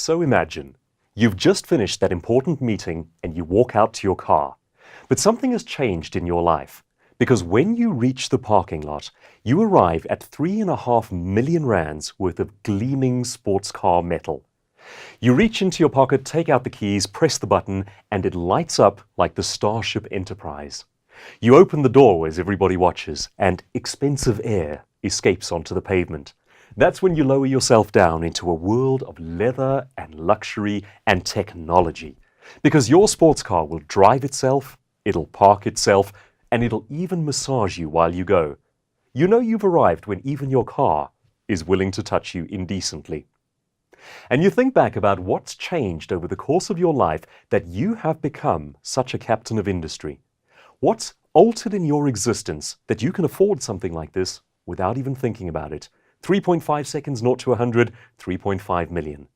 So imagine, you've just finished that important meeting and you walk out to your car. But something has changed in your life, because when you reach the parking lot, you arrive at 3.5 million rands worth of gleaming sports car metal. You reach into your pocket, take out the keys, press the button, and it lights up like the Starship Enterprise. You open the door as everybody watches, and expensive air escapes onto the pavement. That's when you lower yourself down into a world of leather and luxury and technology. Because your sports car will drive itself, it'll park itself, and it'll even massage you while you go. You know you've arrived when even your car is willing to touch you indecently. And you think back about what's changed over the course of your life that you have become such a captain of industry. What's altered in your existence that you can afford something like this without even thinking about it? 3.5 seconds, 0 to 100, 3.5 million.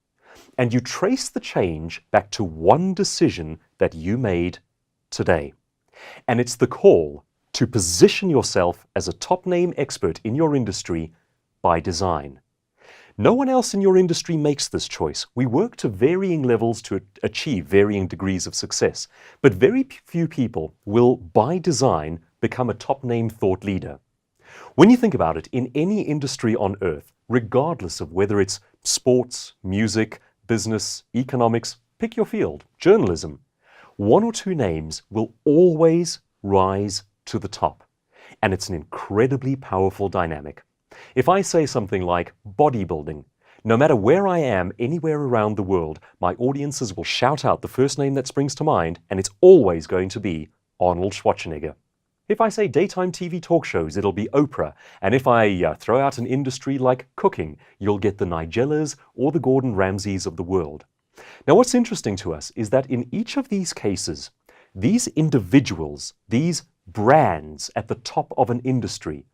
And you trace the change back to one decision that you made today. And it's the call to position yourself as a top name expert in your industry by design. No one else in your industry makes this choice. We work to varying levels to achieve varying degrees of success. But very few people will, by design, become a top name thought leader. When you think about it, in any industry on earth, regardless of whether it's sports, music, business, economics, pick your field, journalism, one or two names will always rise to the top. And it's an incredibly powerful dynamic. If I say something like bodybuilding, no matter where I am, anywhere around the world, my audiences will shout out the first name that springs to mind, and it's always going to be Arnold Schwarzenegger. If I say daytime TV talk shows, it'll be Oprah. And if I throw out an industry like cooking, you'll get the Nigellas or the Gordon Ramsays of the world. Now, what's interesting to us is that in each of these cases, these individuals, these brands at the top of an industry,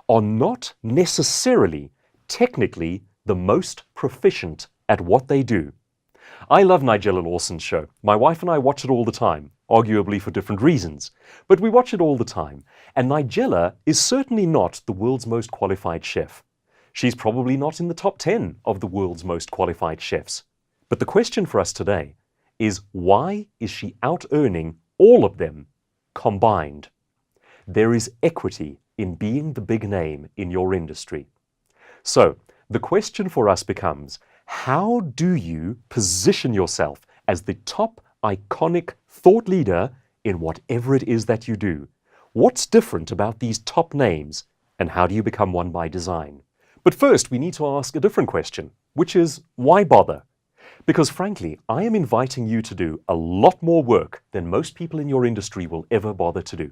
are not necessarily technically the most proficient at what they do. I love Nigella Lawson's show. My wife and I watch it all the time, arguably for different reasons. But we watch it all the time. And Nigella is certainly not the world's most qualified chef. She's probably not in the top 10 of the world's most qualified chefs. But the question for us today is, why is she out-earning all of them combined? There is equity in being the big name in your industry. So, the question for us becomes, how do you position yourself as the top iconic thought leader in whatever it is that you do? What's different about these top names, and how do you become one by design? But first, we need to ask a different question, which is, why bother? Because frankly, I am inviting you to do a lot more work than most people in your industry will ever bother to do.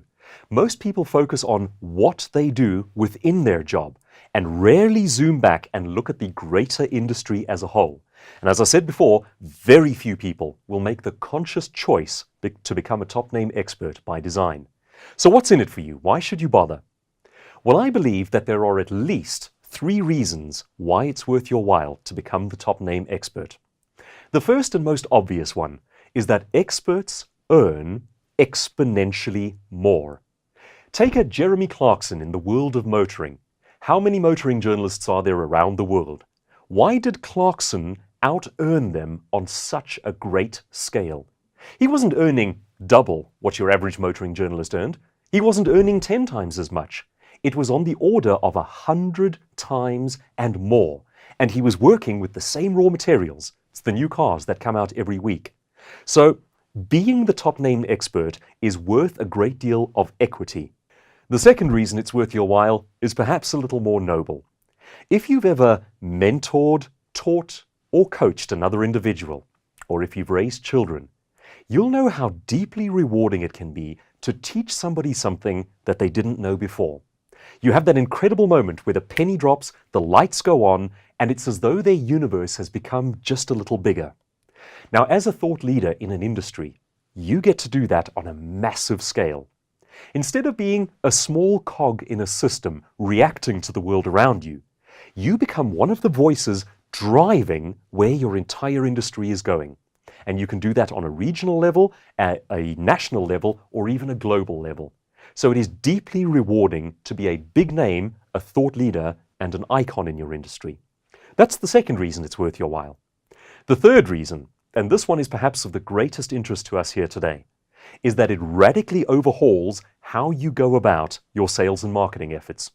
Most people focus on what they do within their job and rarely zoom back and look at the greater industry as a whole. And as I said before, very few people will make the conscious choice to become a top name expert by design. So what's in it for you? Why should you bother? Well, I believe that there are at least 3 reasons why it's worth your while to become the top name expert. The first and most obvious one is that experts earn exponentially more. Take a Jeremy Clarkson in the world of motoring. How many motoring journalists are there around the world? Why did Clarkson out-earn them on such a great scale? He wasn't earning double what your average motoring journalist earned. He wasn't earning 10 times as much. It was on the order of 100 times and more. And he was working with the same raw materials. It's the new cars that come out every week. So, being the top name expert is worth a great deal of equity. The second reason it's worth your while is perhaps a little more noble. If you've ever mentored, taught, or coached another individual, or if you've raised children, you'll know how deeply rewarding it can be to teach somebody something that they didn't know before. You have that incredible moment where the penny drops, the lights go on, and it's as though their universe has become just a little bigger. Now, as a thought leader in an industry, you get to do that on a massive scale. Instead of being a small cog in a system reacting to the world around you, you become one of the voices driving where your entire industry is going. And you can do that on a regional level, a national level, or even a global level. So it is deeply rewarding to be a big name, a thought leader, and an icon in your industry. That's the second reason it's worth your while. The third reason, and this one is perhaps of the greatest interest to us here today, is that it radically overhauls how you go about your sales and marketing efforts.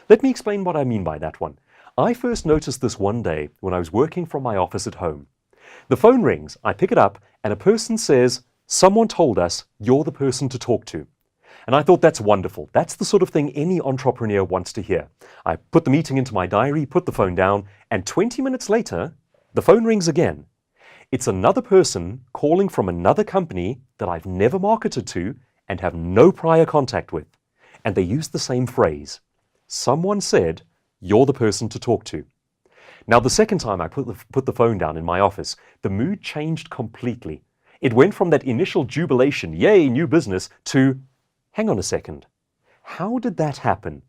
Let me explain what I mean by that one. I first noticed this one day when I was working from my office at home. The phone rings, I pick it up, and a person says, "Someone told us you're the person to talk to." And I thought, that's wonderful. That's the sort of thing any entrepreneur wants to hear. I put the meeting into my diary, put the phone down, and 20 minutes later, the phone rings again. It's another person calling from another company that I've never marketed to and have no prior contact with. And they use the same phrase. Someone said, "You're the person to talk to." Now, the second time I put the phone down in my office, the mood changed completely. It went from that initial jubilation, yay, new business, to, hang on a second, how did that happen?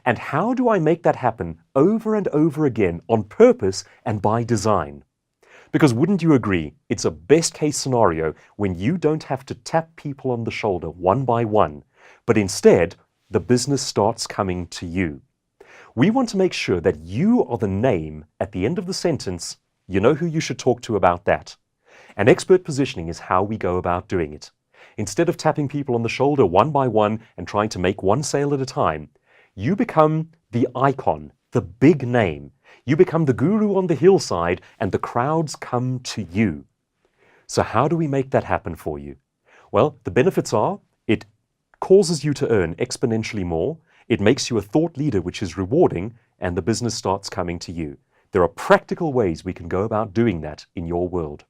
And how do I make that happen over and over again on purpose and by design? Because wouldn't you agree, it's a best case scenario when you don't have to tap people on the shoulder one by one, but instead the business starts coming to you. We want to make sure that you are the name at the end of the sentence. You know who you should talk to about that. And expert positioning is how we go about doing it. Instead of tapping people on the shoulder one by one and trying to make one sale at a time, you become the icon, the big name. You become the guru on the hillside and the crowds come to you. So how do we make that happen for you? Well, the benefits are it causes you to earn exponentially more. It makes you a thought leader, which is rewarding, and the business starts coming to you. There are practical ways we can go about doing that in your world.